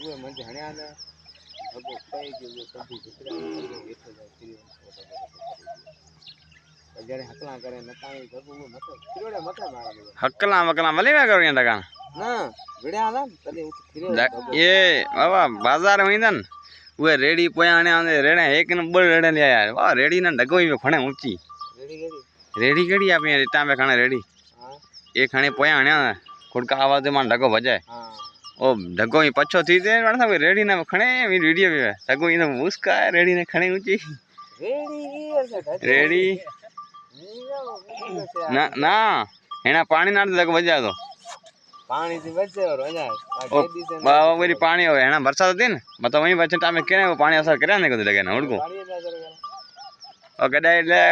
वो मन हण्या ने अब कई जो कभी दूसरा ने बैठो जाए फिर अगर हकला करे नताणी जब वो मत फिरोड़े मत मारा हकला वकला मले में करो यहाँ डगा ना विड़या ना तले फिरो ये बाबा बाजार में ना वो रेडी पोयाने आने रेड़े एक नंबर रेड़े ले यार वाह रेडी ना डगोई में खणे ऊंची रेडी केड़ी आप यहाँ रिटा में खाने रेडी एक खाने पोयाने खुड़का आवाज में डगो बजाए ओ डगो ही पछो थी दे मानसा रेडी ना खणे मी वीडियो में डगो ही ना मुस्का रेडी ने खणे ऊंची रेडी ना ना एना पानी ना डगो बजा दो पानी से बचे और वजा बाबा मेरी पानी हो एना बरसात थी न मतलब वही बचे टाइम केने वो पानी असर करे ने को लगे ना उड़को ओ गडाई ले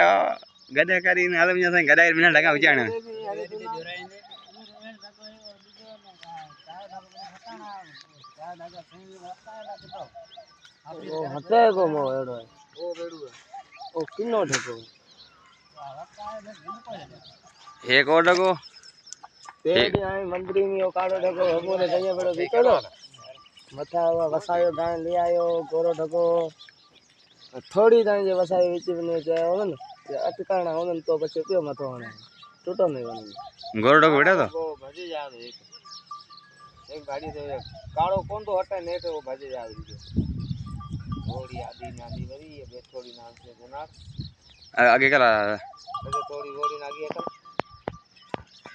गडे करी ने अलम जसा गडाई बिना लगा उचाने ओ हते को मो एडो ओ बेडू ओ किनो ठको एक और डगो तेरी आई मंदिर में ओ काड़ो ढको हबो ने कहिया बड़ो बीतलो मथा वसायो दान ले आयो गोरो ढको थोड़ी दान जे वसायो विच में जे हो ने अटकाना हो ने तो પછી કયો મથો હણે ટૂટો નહીં બની गोरो डगो बेटा तो ભજી જાવ एक गाड़ी से काड़ो कौन तो हटे ने तो भजी जाव दीजो थोड़ी आदि नादी वरी ये थोड़ी नाम से गुनार आगे करा थोड़ी गोड़ी नागी है